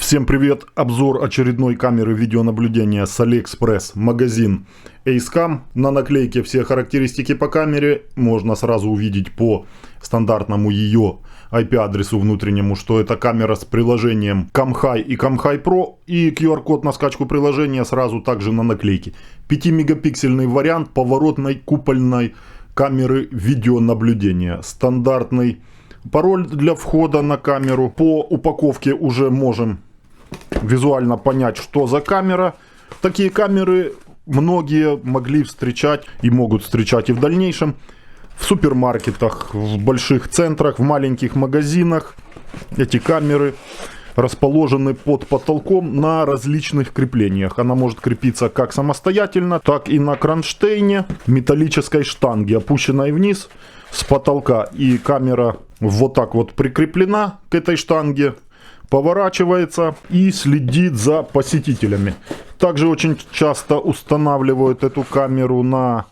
Всем привет! Обзор очередной камеры видеонаблюдения с AliExpress, магазин AceCam. На наклейке все характеристики по камере. Можно сразу увидеть по стандартному ее IP-адресу внутреннему, что это камера с приложением CamHi и CamHi Pro. И QR-код на скачку приложения сразу также на наклейке. 5-мегапиксельный вариант поворотной купольной камеры видеонаблюдения. Стандартный пароль для входа на камеру. По упаковке уже можем визуально понять, что за камера. Такие камеры многие могли встречать и могут встречать и в дальнейшем в супермаркетах, в больших центрах, в маленьких магазинах. Эти камеры расположены под потолком на различных креплениях. Она может крепиться как самостоятельно, так и на кронштейне металлической штанги, опущенной вниз с потолка. И камера вот так вот прикреплена к этой штанге, поворачивается и следит за посетителями. Также очень часто устанавливают эту камеру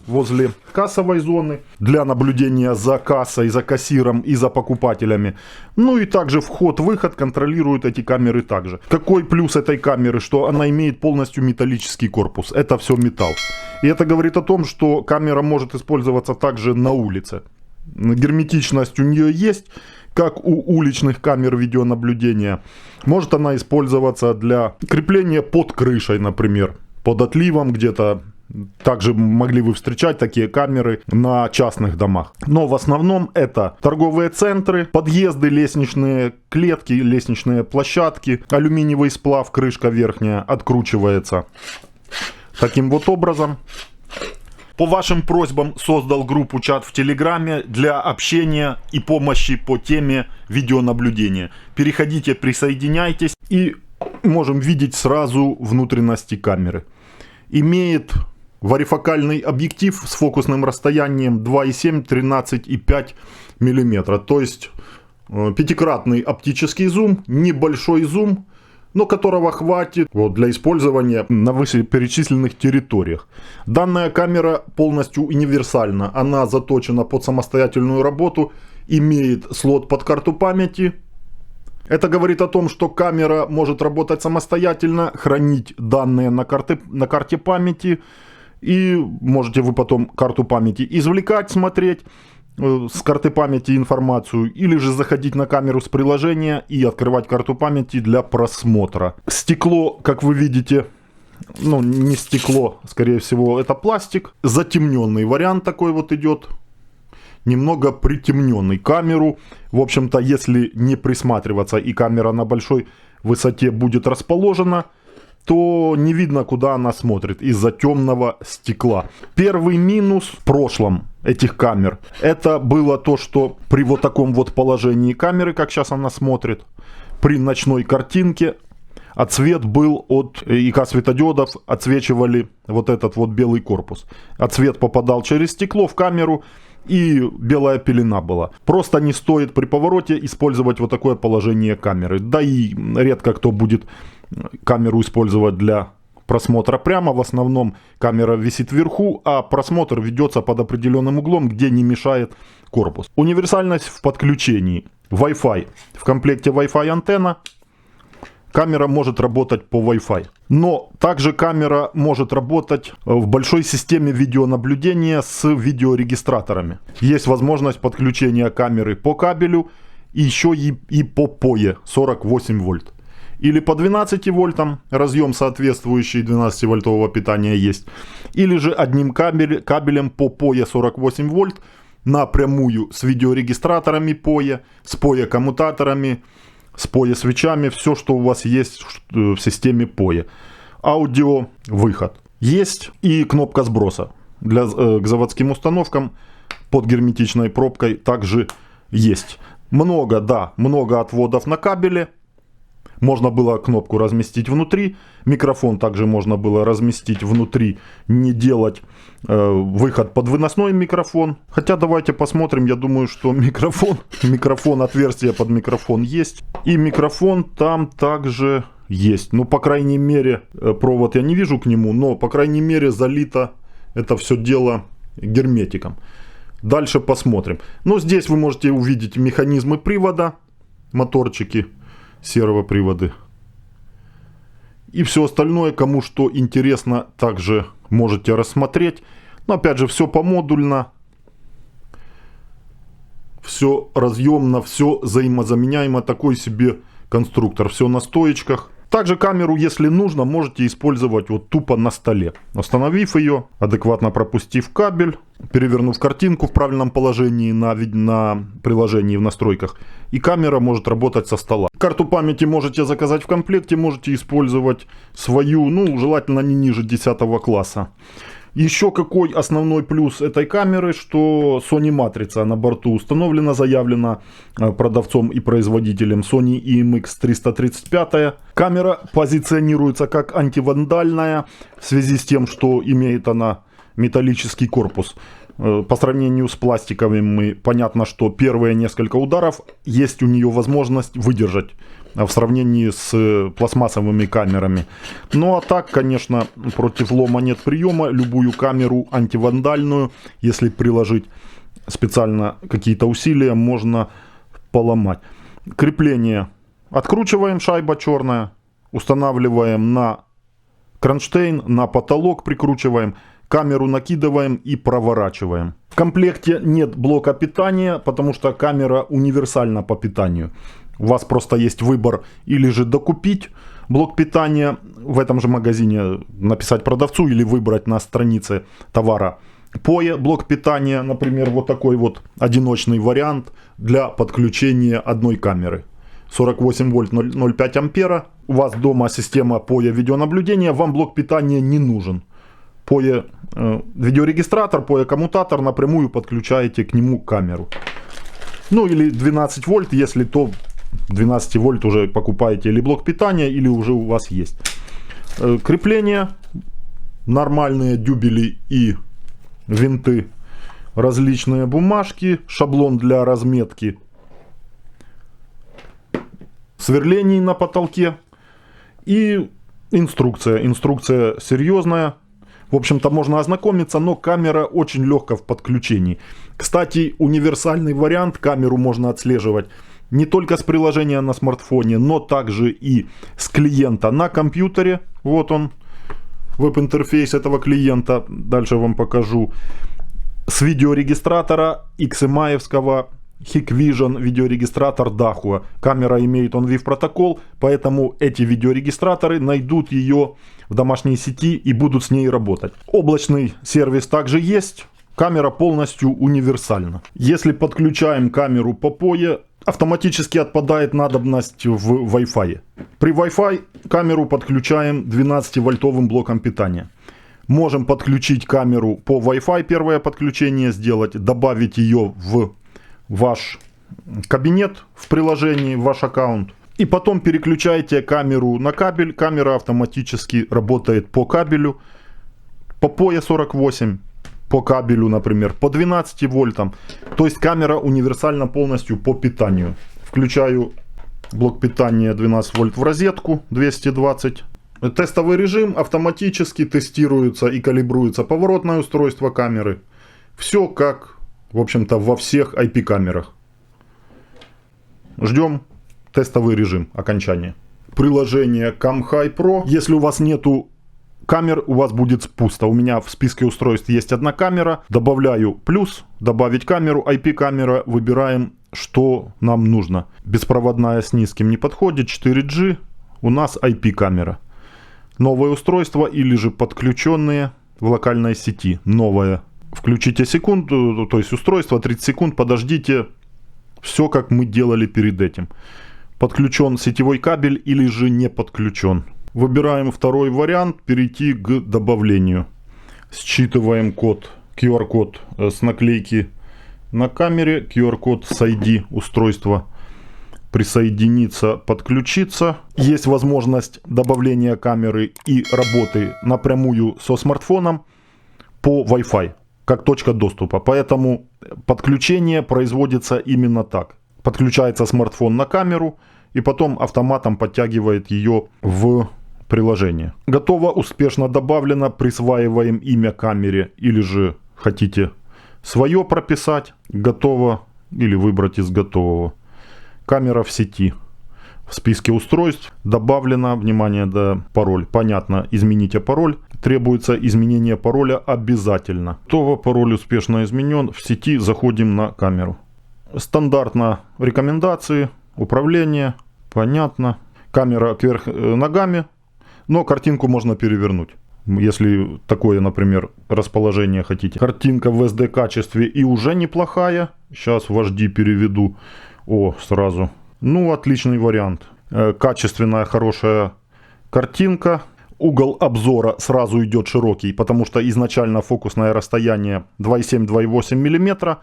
возле кассовой зоны для наблюдения за кассой, за кассиром и за покупателями. Ну и также вход-выход контролируют эти камеры также. Какой плюс этой камеры? Что она имеет полностью металлический корпус. Это все металл. И это говорит о том, что камера может использоваться также на улице. Герметичность у нее есть, как у уличных камер видеонаблюдения. Может она использоваться для крепления под крышей, например, под отливом где-то. Также могли вы встречать такие камеры на частных домах. Но в основном это торговые центры, подъезды, лестничные клетки, лестничные площадки. Алюминиевый сплав, крышка верхняя откручивается таким вот образом. По вашим просьбам создал группу чат в Телеграме для общения и помощи по теме видеонаблюдения. Переходите, присоединяйтесь и можем видеть сразу внутренности камеры. Имеет варифокальный объектив с фокусным расстоянием 2,7, 13,5 мм. То есть пятикратный оптический зум, небольшой зум, но которого хватит для использования на вышеперечисленных территориях. Данная камера полностью универсальна. Она заточена под самостоятельную работу, имеет слот под карту памяти. Это говорит о том, что камера может работать самостоятельно, хранить данные на карте памяти. И можете вы потом карту памяти извлекать, смотреть с карты памяти информацию, или же заходить на камеру с приложения и открывать карту памяти для просмотра. Стекло, как вы видите, не стекло, скорее всего это пластик. Затемненный вариант такой вот идет, немного притемненный. Камеру, в общем-то, если не присматриваться и камера на большой высоте будет расположена, то не видно, куда она смотрит из-за темного стекла. Первый минус в прошлом этих камер, это было то, что при вот таком вот положении камеры, как сейчас она смотрит, при ночной картинке, отсвет был от ИК светодиодов, отсвечивали вот этот вот белый корпус. Отсвет попадал через стекло в камеру, и белая пелена была. Просто не стоит при повороте использовать вот такое положение камеры. Да и редко кто будет камеру использовать для просмотра прямо. В основном камера висит вверху, а просмотр ведется под определенным углом, где не мешает корпус. Универсальность в подключении. Wi-Fi. В комплекте Wi-Fi антенна. Камера может работать по Wi-Fi. Но также камера может работать в большой системе видеонаблюдения с видеорегистраторами. Есть возможность подключения камеры по кабелю и еще и по POE 48 вольт. Или по 12 вольтам, разъем соответствующий 12-вольтового питания есть. Или же одним кабелем по POE 48 вольт напрямую с видеорегистраторами POE, с POE коммутаторами, с POE свечами, все, что у вас есть в системе POE. Аудио выход. Есть и кнопка сброса. К заводским установкам под герметичной пробкой также есть. Много отводов на кабеле. Можно было кнопку разместить внутри. Микрофон также можно было разместить внутри. Не делать выход под выносной микрофон. Хотя давайте посмотрим. Я думаю, что микрофон, отверстие под микрофон есть. И микрофон там также есть. Ну, по крайней мере, провод я не вижу к нему. Но, по крайней мере, залито это все дело герметиком. Дальше посмотрим. Но здесь вы можете увидеть механизмы привода. Моторчики. Сервоприводы. И все остальное, кому что интересно, также можете рассмотреть. Но опять же, все помодульно, все разъемно, все взаимозаменяемо. Такой себе конструктор, все на стоечках. Также камеру, если нужно, можете использовать вот тупо на столе. Установив ее, адекватно пропустив кабель, перевернув картинку в правильном положении на приложении в настройках, и камера может работать со стола. Карту памяти можете заказать в комплекте, можете использовать свою, ну, желательно не ниже 10 класса. Еще какой основной плюс этой камеры, что Sony матрица на борту установлена, заявлена продавцом и производителем Sony IMX335. Камера позиционируется как антивандальная в связи с тем, что имеет она металлический корпус. По сравнению с пластиковыми, понятно, что первые несколько ударов есть у нее возможность выдержать в сравнении с пластмассовыми камерами. Ну а так, конечно, против лома нет приема. Любую камеру антивандальную, если приложить специально какие-то усилия, можно поломать. Крепление. Откручиваем, шайба черная. Устанавливаем на кронштейн, на потолок прикручиваем. Камеру накидываем и проворачиваем. В комплекте нет блока питания, потому что камера универсальна по питанию. У вас просто есть выбор или же докупить блок питания в этом же магазине, написать продавцу или выбрать на странице товара POE блок питания, например, вот такой вот одиночный вариант для подключения одной камеры. 48 вольт 0,5 ампера. У вас дома система POE видеонаблюдения, вам блок питания не нужен. POE видеорегистратор, POE коммутатор, напрямую подключаете к нему камеру. Ну или 12 вольт, если то 12 вольт уже покупаете или блок питания, или уже у вас есть. Крепление, нормальные дюбели и винты, различные бумажки, шаблон для разметки сверлений на потолке и инструкция. Инструкция серьезная. В общем-то, можно ознакомиться, но камера очень легка в подключении. Кстати, универсальный вариант, камеру можно отслеживать не только с приложения на смартфоне, но также и с клиента на компьютере. Вот он, веб-интерфейс этого клиента. Дальше вам покажу. С видеорегистратора XMI-евского Hikvision видеорегистратор Dahua. Камера имеет OnVIF протокол, поэтому эти видеорегистраторы найдут ее в домашней сети и будут с ней работать. Облачный сервис также есть. Камера полностью универсальна. Если подключаем камеру по POE, автоматически отпадает надобность в Wi-Fi. При Wi-Fi камеру подключаем 12-вольтовым блоком питания. Можем подключить камеру по Wi-Fi, первое подключение сделать, добавить ее в ваш кабинет в приложении, в ваш аккаунт. И потом переключаете камеру на кабель. Камера автоматически работает по кабелю. По POE 48, по кабелю, например, по 12 вольтам. То есть камера универсальна полностью по питанию. Включаю блок питания 12 вольт в розетку 220. Тестовый режим, автоматически тестируется и калибруется поворотное устройство камеры. Все как, в общем-то, во всех IP-камерах. Ждем тестовый режим окончания. Приложение CamHi Pro. Если у вас нету камер, у вас будет пусто. У меня в списке устройств есть одна камера. Добавляю плюс, добавить камеру, IP-камера. Выбираем, что нам нужно. Беспроводная с низким не подходит, 4G. У нас IP-камера. Новое устройство или же подключенные в локальной сети. Новое. Включите секунду, то есть устройство, 30 секунд, подождите. Все как мы делали перед этим. Подключен сетевой кабель или же не подключен. Выбираем второй вариант, перейти к добавлению. Считываем код, QR-код с наклейки на камере, QR-код с ID устройства. Присоединиться, подключиться. Есть возможность добавления камеры и работы напрямую со смартфоном по Wi-Fi, как точка доступа. Поэтому подключение производится именно так. Подключается смартфон на камеру и потом автоматом подтягивает ее в приложение. Готово, успешно добавлено. Присваиваем имя камере или же хотите свое прописать. Готово или выбрать из готового. Камера в сети. в списке устройств добавлено, внимание, да, пароль. Понятно, измените пароль. Требуется изменение пароля обязательно. Готово, пароль успешно изменен. В сети заходим на камеру. Стандартно рекомендации, управление, понятно. Камера кверх ногами, но картинку можно перевернуть. Если такое, например, расположение хотите. Картинка в SD качестве и уже неплохая. Сейчас в HD переведу. О, сразу. Ну, отличный вариант. Качественная, хорошая картинка. Угол обзора сразу идет широкий, потому что изначально фокусное расстояние 2,7-2,8 мм.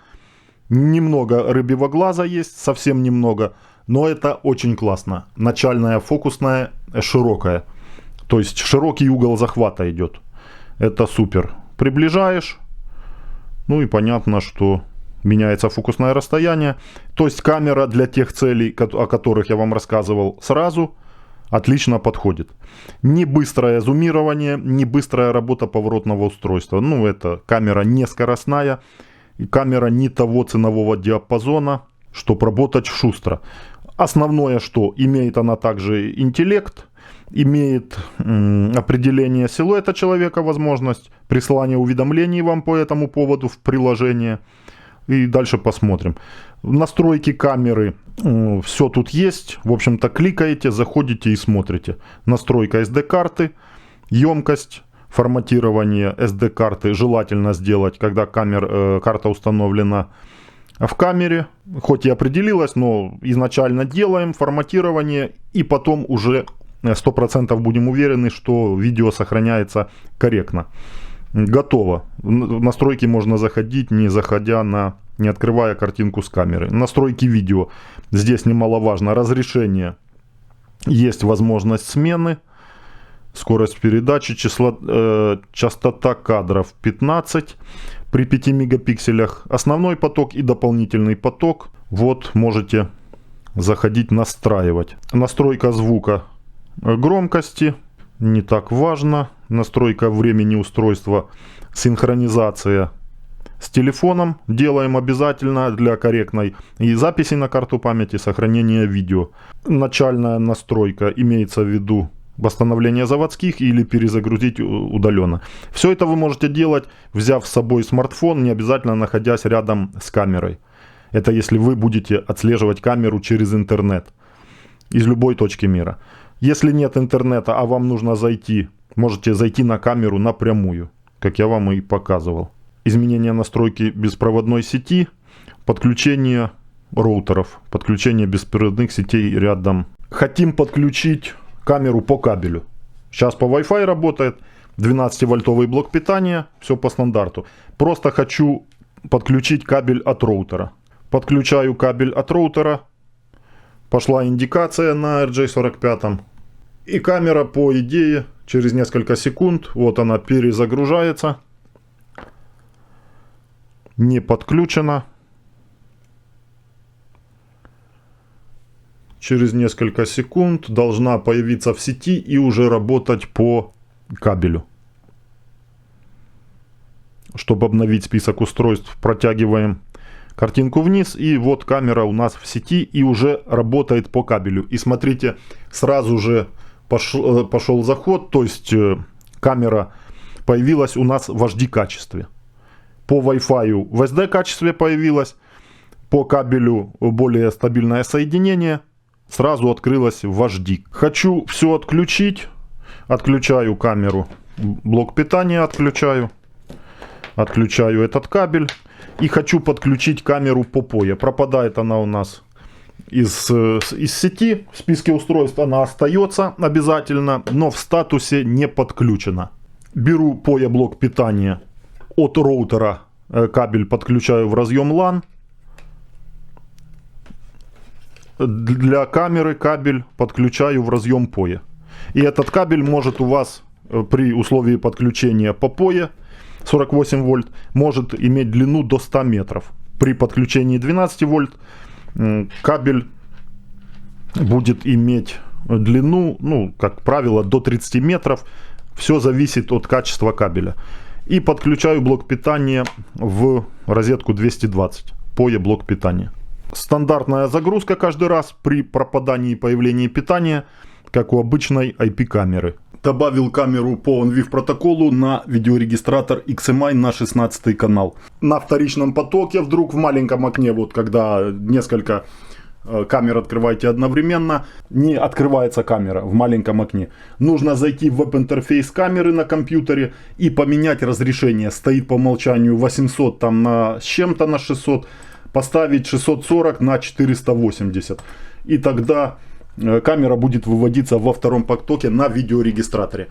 Немного рыбьего глаза есть, совсем немного. Но это очень классно. Начальная фокусная широкая. То есть широкий угол захвата идет. Это супер. Приближаешь. Ну и понятно, что меняется фокусное расстояние. То есть камера для тех целей, о которых я вам рассказывал сразу, отлично подходит. Не быстрое зумирование, не быстрая работа поворотного устройства. Ну, это камера не скоростная. И камера не того ценового диапазона, чтобы работать шустро. Основное, что имеет она также интеллект, имеет определение силуэта человека, возможность присылания уведомлений вам по этому поводу в приложение. И дальше посмотрим. Настройки камеры, все тут есть. В общем-то, кликаете, заходите и смотрите. Настройка SD-карты, емкость, форматирование SD-карты желательно сделать, когда карта установлена в камере. Хоть и определилась, но изначально делаем форматирование и потом уже 100% будем уверены, что видео сохраняется корректно. Готово. В настройки можно заходить, не открывая картинку с камеры. Настройки видео. Здесь немаловажно разрешение. Есть возможность смены. Скорость передачи, частота кадров 15 при 5 мегапикселях. Основной поток и дополнительный поток. Вот можете заходить настраивать. Настройка звука, громкости. Не так важно. Настройка времени устройства, синхронизация с телефоном. Делаем обязательно для корректной и записи на карту памяти, сохранения видео. Начальная настройка, имеется в виду восстановление заводских или перезагрузить удаленно. Все это вы можете делать, взяв с собой смартфон, не обязательно находясь рядом с камерой. Это если вы будете отслеживать камеру через интернет из любой точки мира. Если нет интернета, а вам нужно зайти, можете зайти на камеру напрямую, как я вам и показывал. Изменение настройки беспроводной сети, подключение роутеров, подключение беспроводных сетей рядом. Хотим подключить камеру по кабелю. Сейчас по Wi-Fi работает, 12-вольтовый блок питания, все по стандарту. Просто хочу подключить кабель от роутера. Подключаю кабель от роутера. Пошла индикация на RJ45. И камера, по идее, через несколько секунд, вот она перезагружается. Не подключена. Через несколько секунд должна появиться в сети и уже работать по кабелю. Чтобы обновить список устройств, протягиваем картинку вниз, и вот камера у нас в сети и уже работает по кабелю. И смотрите, сразу же пошел заход, то есть камера появилась у нас в HD качестве. По Wi-Fi в SD качестве появилась, по кабелю более стабильное соединение, сразу открылась в HD. Хочу все отключить, отключаю камеру, блок питания отключаю, отключаю этот кабель. И хочу подключить камеру по POE. Пропадает она у нас из сети. В списке устройств она остается обязательно, но в статусе не подключена. Беру POE блок питания от роутера. Кабель подключаю в разъем LAN. Для камеры кабель подключаю в разъем POE. И этот кабель может у вас при условии подключения по POE 48 вольт может иметь длину до 100 метров. При подключении 12 вольт кабель будет иметь длину, ну, как правило, до 30 метров. Все зависит от качества кабеля. И подключаю блок питания в розетку 220. POE блок питания. Стандартная загрузка каждый раз при пропадании и появлении питания, как у обычной IP-камеры. Добавил камеру по OnVIF протоколу на видеорегистратор XMI на 16 канал. На вторичном потоке вдруг в маленьком окне, вот когда несколько камер открываете одновременно, не открывается камера в маленьком окне. Нужно зайти в веб-интерфейс камеры на компьютере и поменять разрешение. Стоит по умолчанию 800 там на с чем-то на 600. Поставить 640 на 480. И тогда камера будет выводиться во втором потоке на видеорегистраторе.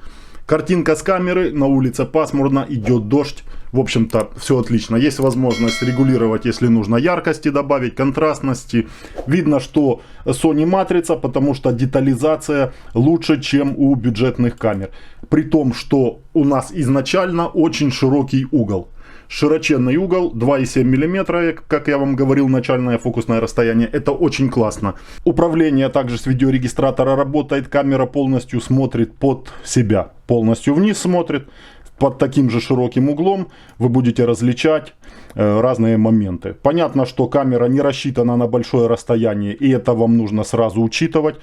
Картинка с камеры, на улице пасмурно, идет дождь. В общем-то, все отлично. Есть возможность регулировать, если нужно, яркости добавить, контрастности. Видно, что Sony матрица, потому что детализация лучше, чем у бюджетных камер. При том, что у нас изначально очень широкий угол. Широченный угол 2,7 мм, как я вам говорил, начальное фокусное расстояние. Это очень классно. Управление также с видеорегистратора работает. Камера полностью смотрит под себя. Полностью вниз смотрит. Под таким же широким углом вы будете различать разные моменты. Понятно, что камера не рассчитана на большое расстояние. И это вам нужно сразу учитывать.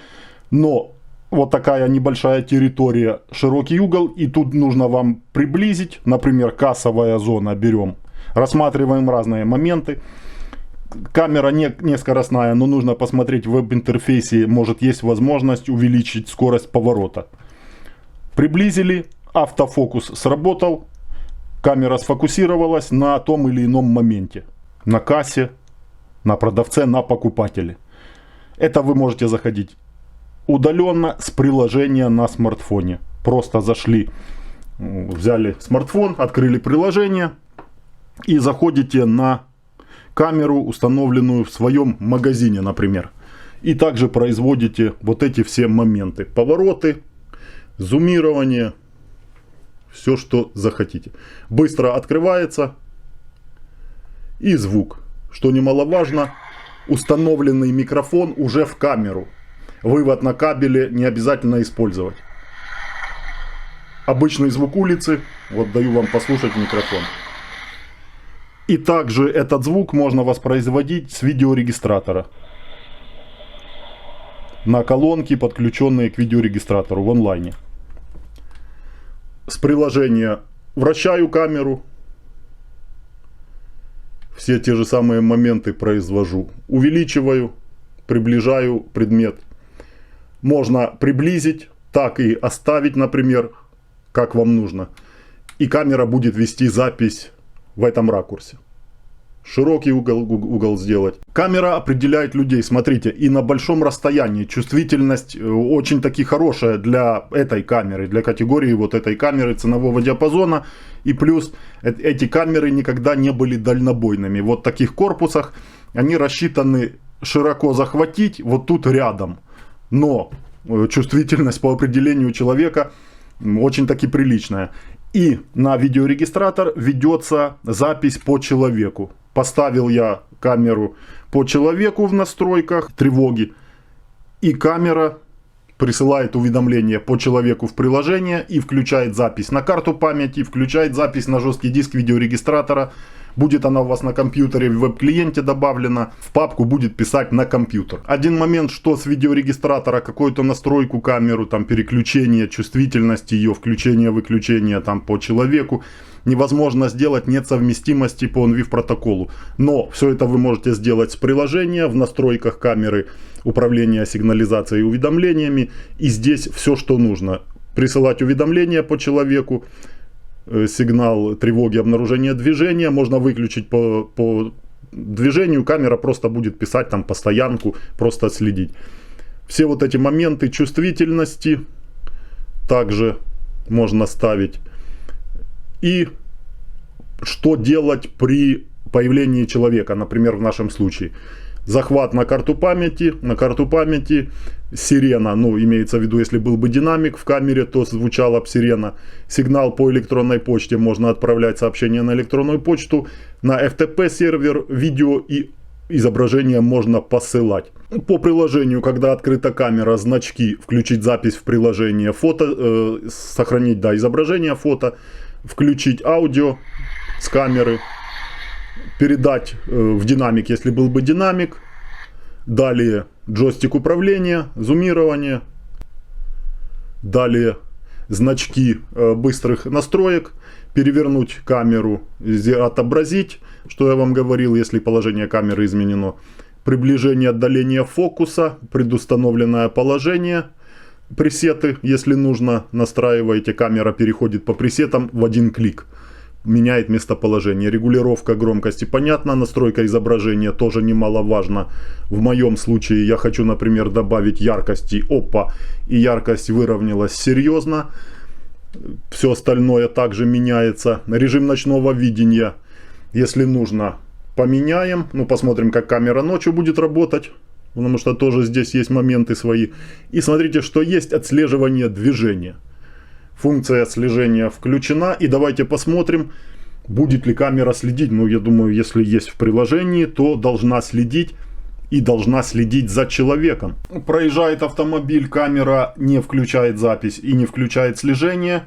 Но вот такая небольшая территория, широкий угол, и тут нужно вам приблизить, например, кассовая зона берем, рассматриваем разные моменты. Камера не скоростная, но нужно посмотреть в веб-интерфейсе, может есть возможность увеличить скорость поворота. Приблизили, автофокус сработал, камера сфокусировалась на том или ином моменте, на кассе, на продавце, на покупателе. Это вы можете заходить удаленно с приложения на смартфоне. Просто зашли, взяли смартфон, открыли приложение и заходите на камеру, установленную в своем магазине, например. И также производите вот эти все моменты. Повороты, зумирование, все, что захотите. Быстро открывается. И звук. Что немаловажно, установленный микрофон уже в камеру. Вывод на кабеле не обязательно использовать. Обычный звук улицы. Вот даю вам послушать микрофон. И также этот звук можно воспроизводить с видеорегистратора. На колонки, подключенные к видеорегистратору в онлайне. С приложения вращаю камеру. Все те же самые моменты произвожу. Увеличиваю, приближаю предмет. Можно приблизить, так и оставить, например, как вам нужно. И камера будет вести запись в этом ракурсе. Широкий угол сделать. Камера определяет людей, смотрите, и на большом расстоянии. Чувствительность очень таки хорошая для этой камеры, для категории вот этой камеры ценового диапазона. И плюс эти камеры никогда не были дальнобойными. Вот в таких корпусах они рассчитаны широко захватить вот тут рядом. Но чувствительность по определению человека очень таки приличная. И на видеорегистратор ведется запись по человеку. Поставил я камеру по человеку в настройках тревоги. И камера присылает уведомление по человеку в приложение и включает запись на карту памяти, включает запись на жесткий диск видеорегистратора. Будет она у вас на компьютере в веб-клиенте добавлена, в папку будет писать на компьютер. Один момент, что с видеорегистратора какую-то настройку камеру, там переключение чувствительности ее, включение-выключение там по человеку невозможно сделать, нет совместимости по OnVIF протоколу. Но все это вы можете сделать с приложения, в настройках камеры управления сигнализацией и уведомлениями. И здесь все, что нужно. Присылать уведомления по человеку, сигнал тревоги, обнаружение движения. Можно выключить по движению, камера просто будет писать там по стоянку, просто следить. Все вот эти моменты чувствительности также можно ставить. И что делать при появлении человека, например, в нашем случае. Захват на карту памяти, сирена, ну, имеется в виду, если был бы динамик в камере, то звучала бы сирена. Сигнал по электронной почте, можно отправлять сообщение на электронную почту, на FTP сервер, видео и изображение можно посылать. По приложению, когда открыта камера, значки, включить запись в приложение, фото, сохранить, да, изображение, фото, включить аудио с камеры, передать в динамик, если был бы динамик, Далее джойстик управления, зумирование. Далее значки быстрых настроек. Перевернуть камеру, отобразить, что я вам говорил, если положение камеры изменено. Приближение, отдаление фокуса, предустановленное положение. Пресеты, если нужно, настраиваете. Камера переходит по пресетам в один клик. Меняет местоположение. Регулировка громкости понятно. Настройка изображения тоже немаловажно. В моем случае я хочу, например, добавить яркости. Опа! И яркость выровнялась серьезно. Все остальное также меняется. Режим ночного видения, если нужно, поменяем. Ну, посмотрим, как камера ночью будет работать. Потому что тоже здесь есть моменты свои. И смотрите, что есть отслеживание движения. Функция отслежения включена. И давайте посмотрим, будет ли камера следить. Ну, я думаю, если есть в приложении, то должна следить. И должна следить за человеком. Проезжает автомобиль, камера не включает запись и не включает слежение.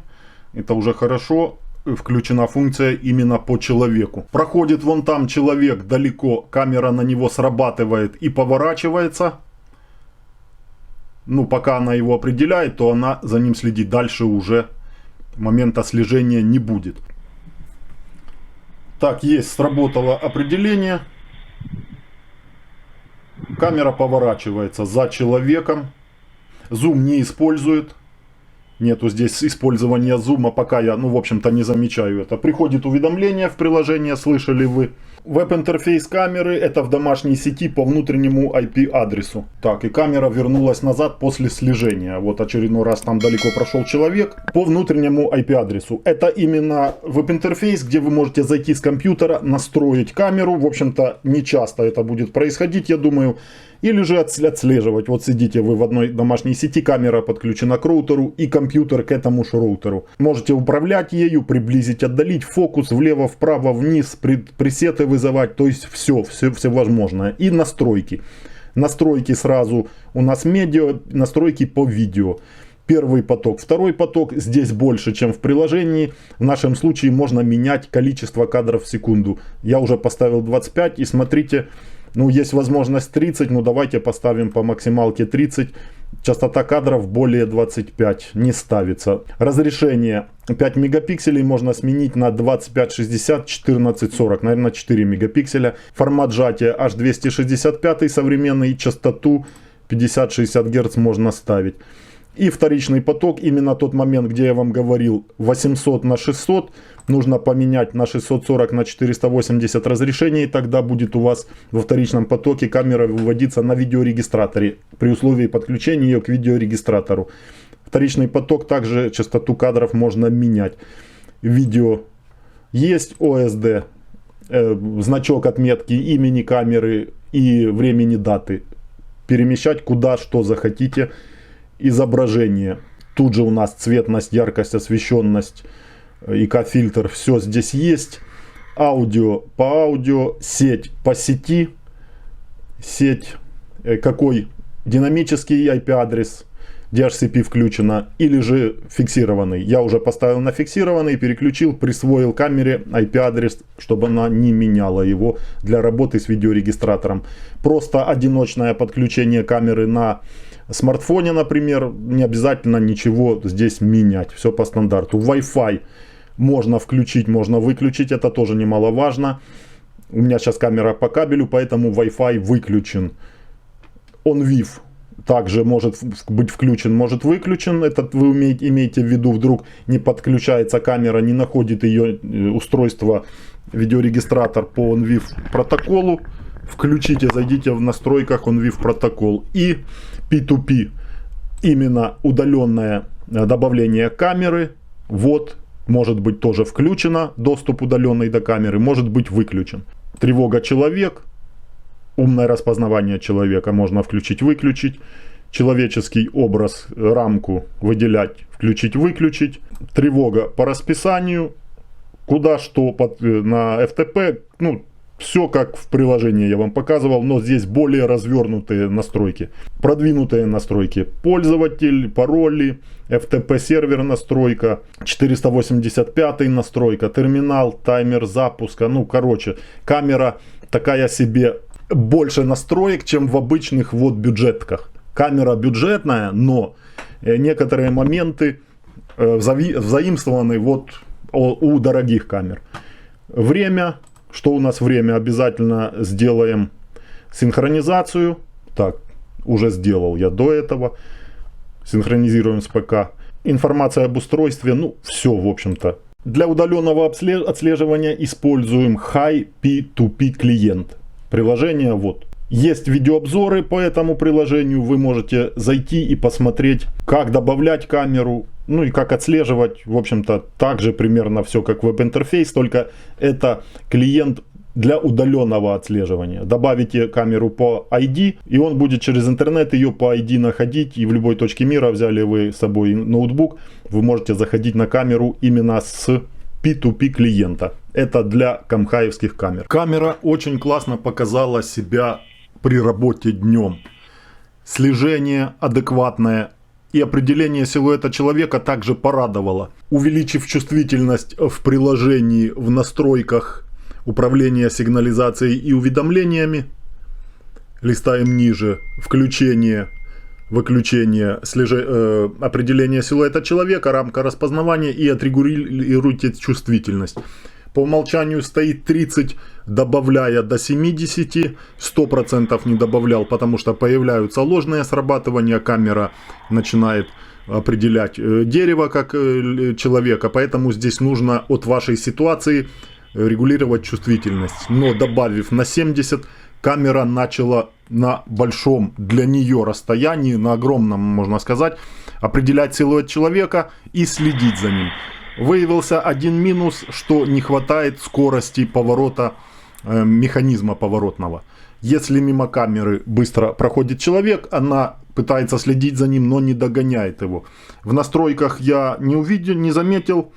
Это уже хорошо. Включена функция именно по человеку. Проходит вон там человек далеко, камера на него срабатывает и поворачивается. Ну, пока она его определяет, то она за ним следит. Дальше уже момента слежения не будет. Так, есть, сработало определение. Камера поворачивается за человеком. Зум не использует. Нету здесь использования зума, пока я, в общем-то, не замечаю это. Приходит уведомление в приложение, слышали вы. Веб-интерфейс камеры — это в домашней сети по внутреннему IP-адресу. Так, и камера вернулась назад после слежения. Вот очередной раз там далеко прошел человек по внутреннему IP-адресу. Это именно веб-интерфейс, где вы можете зайти с компьютера, настроить камеру. В общем-то, не часто это будет происходить, я думаю. Или же отслеживать. Вот сидите вы в одной домашней сети, камера подключена к роутеру и компьютер к этому же роутеру. Можете управлять ею, приблизить, отдалить, фокус влево, вправо, вниз, пресеты вызывать. То есть все возможное. И настройки. Настройки сразу у нас медиа, настройки по видео. Первый поток, второй поток. Здесь больше, чем в приложении. В нашем случае можно менять количество кадров в секунду. Я уже поставил 25 и смотрите... Ну, есть возможность 30, но давайте поставим по максималке 30. Частота кадров более 25 не ставится. Разрешение 5 мегапикселей можно сменить на 25-60, 14-40, наверное 4 мегапикселя. Формат сжатия H265 современный, частоту 50-60 Гц можно ставить. И вторичный поток, именно тот момент, где я вам говорил, 800 на 600, нужно поменять на 640 на 480 разрешение, и тогда будет у вас во вторичном потоке камера выводиться на видеорегистраторе, при условии подключения ее к видеорегистратору. Вторичный поток, также частоту кадров можно менять. Видео есть, OSD, значок отметки имени камеры и времени даты. Перемещать куда что захотите. Изображение. Тут же у нас цветность, яркость, освещенность, ИК-фильтр. Все здесь есть. Аудио по аудио. Сеть по сети. Сеть какой? Динамический IP-адрес. DHCP включено. Или же фиксированный. Я уже поставил на фиксированный. Переключил, присвоил камере IP-адрес, чтобы она не меняла его для работы с видеорегистратором. Просто одиночное подключение камеры на смартфоне, например, не обязательно ничего здесь менять, все по стандарту. Wi-Fi можно включить, можно выключить, это тоже немаловажно. У меня сейчас камера по кабелю, поэтому Wi-Fi выключен. OnVIF также может быть включен, может выключен. Это вы имеете в виду, вдруг не подключается камера, не находит ее устройство, видеорегистратор по OnVIF протоколу. Включите, зайдите в настройках OnVIF протокол. И P2P, именно удаленное добавление камеры. Вот, может быть тоже включено, доступ удаленный до камеры, может быть выключен. Тревога человек, умное распознавание человека можно включить-выключить. Человеческий образ, рамку выделять, включить-выключить. Тревога по расписанию, куда что на FTP, все как в приложении я вам показывал, но здесь более развернутые настройки. Продвинутые настройки. Пользователь, пароли, FTP сервер настройка, 485 настройка, терминал, таймер запуска. Камера такая себе больше настроек, чем в обычных вот бюджетках. Камера бюджетная, но некоторые моменты взаимствованы вот у дорогих камер. Время. Что у нас время? Обязательно сделаем синхронизацию. Так, уже сделал я до этого. Синхронизируем с ПК. Информация об устройстве. Ну, все, в общем-то. Для удаленного отслеживания используем Hi P2P клиент. Приложение вот. Есть видеообзоры по этому приложению. Вы можете зайти и посмотреть, как добавлять камеру. Ну и как отслеживать. В общем-то, также примерно все как веб-интерфейс. Только это клиент для удаленного отслеживания. Добавите камеру по ID, и он будет через интернет ее по ID находить. И в любой точке мира, взяли вы с собой ноутбук, вы можете заходить на камеру именно с P2P клиента. Это для камхаевских камер. Камера очень классно показала себя при работе днем. Слежение адекватное и определение силуэта человека также порадовало. Увеличив чувствительность в приложении в настройках управления сигнализацией и уведомлениями, листаем ниже, включение, выключение, определение силуэта человека, рамка распознавания, и отрегулируйте чувствительность. По умолчанию стоит 30, добавляя до 70, 100% не добавлял, потому что появляются ложные срабатывания, камера начинает определять дерево как человека, поэтому здесь нужно от вашей ситуации регулировать чувствительность. Но добавив на 70, камера начала на большом для нее расстоянии, на огромном, можно сказать, определять силуэт человека и следить за ним. Выявился один минус, что не хватает скорости поворота механизма поворотного. Если мимо камеры быстро проходит человек, она пытается следить за ним, но не догоняет его. В настройках я не заметил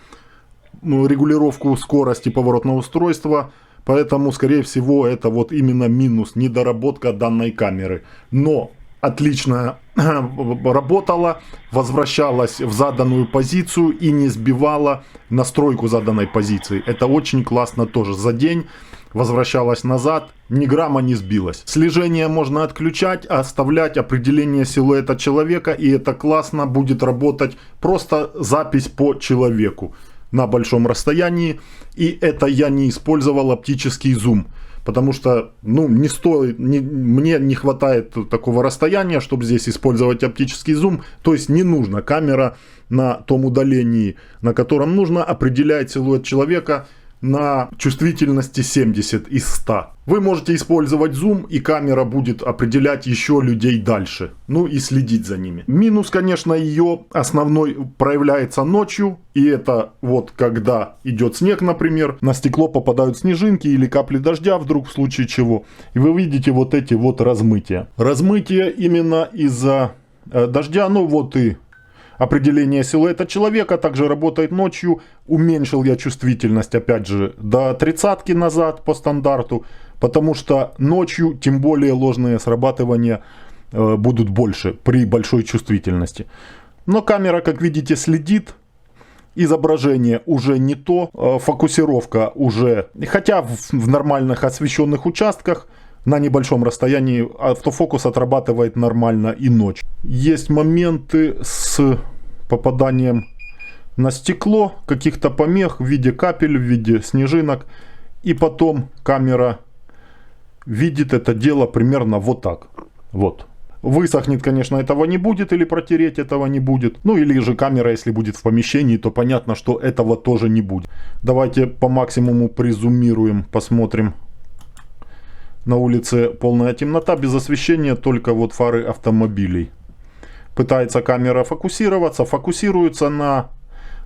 регулировку скорости поворотного устройства, поэтому, скорее всего, это вот именно минус, недоработка данной камеры. Но отлично работала, возвращалась в заданную позицию и не сбивала настройку заданной позиции. Это очень классно тоже. За день возвращалась назад, ни грамма не сбилась. Слежение можно отключать, оставлять определение силуэта человека, и это классно будет работать. Просто запись по человеку на большом расстоянии. И это я не использовал оптический зум. Потому что, не стоит, мне не хватает такого расстояния, чтобы здесь использовать оптический зум. То есть не нужно. Камера на том удалении, на котором нужно, определяет силуэт человека на чувствительности 70 из 100. Вы можете использовать зум, и камера будет определять еще людей дальше. Ну и следить за ними. Минус, конечно, ее основной проявляется ночью. И это вот когда идет снег, например. На стекло попадают снежинки или капли дождя вдруг в случае чего. И вы видите вот эти вот размытия. Размытие именно из-за дождя. Ну вот и определение силуэта человека также работает ночью. Уменьшил я чувствительность, опять же, до 30-ки назад по стандарту. Потому что ночью, тем более, ложные срабатывания будут больше при большой чувствительности. Но камера, как видите, следит. Изображение уже не то. Фокусировка уже... Хотя в нормальных освещенных участках на небольшом расстоянии автофокус отрабатывает нормально и ночью. Есть моменты с попаданием на стекло каких-то помех в виде капель, в виде снежинок. И потом камера видит это дело примерно вот так. Вот. Высохнет, конечно, этого не будет, или протереть этого не будет. Ну или же камера, если будет в помещении, то понятно, что этого тоже не будет. Давайте по максимуму призумируем, посмотрим. На улице полная темнота, без освещения, только вот фары автомобилей. Пытается камера фокусироваться, фокусируется на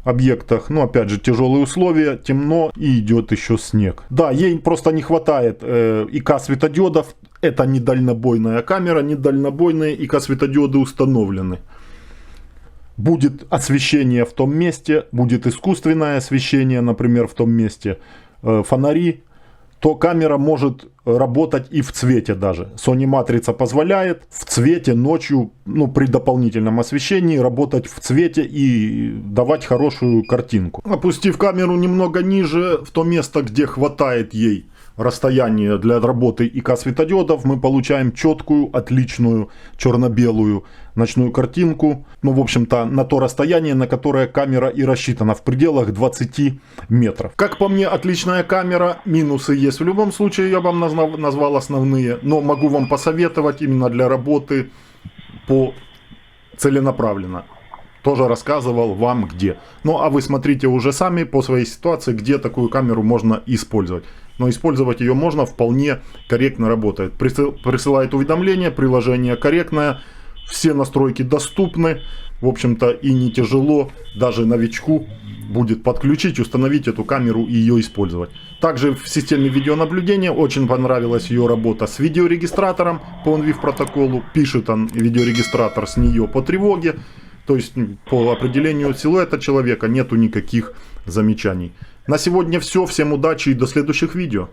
объектах. Ну, опять же, тяжелые условия, темно и идет еще снег. Да, ей просто не хватает ИК светодиодов. Это не дальнобойная камера, не дальнобойные ИК светодиоды установлены. Будет освещение в том месте, будет искусственное освещение, например, в том месте, фонари, то камера может работать и в цвете даже. Sony матрица позволяет в цвете ночью, при дополнительном освещении, работать в цвете и давать хорошую картинку. Опустив камеру немного ниже, в то место, где хватает ей расстоянии для работы ИК светодиодов мы получаем четкую, отличную, черно-белую ночную картинку. Ну, в общем-то, на то расстояние, на которое камера и рассчитана, в пределах 20 метров. Как по мне, отличная камера. Минусы есть в любом случае, я вам назвал основные. Но могу вам посоветовать именно для работы целенаправленно. Тоже рассказывал вам где. Ну а вы смотрите уже сами по своей ситуации, где такую камеру можно использовать. Но использовать ее можно, вполне корректно работает. Присылает уведомление, приложение корректное, все настройки доступны. В общем-то и не тяжело даже новичку будет подключить, установить эту камеру и ее использовать. Также в системе видеонаблюдения очень понравилась ее работа с видеорегистратором по OnVIF протоколу. Пишет он видеорегистратор с нее по тревоге. То есть по определению силуэта человека нету никаких замечаний. На сегодня все. Всем удачи и до следующих видео.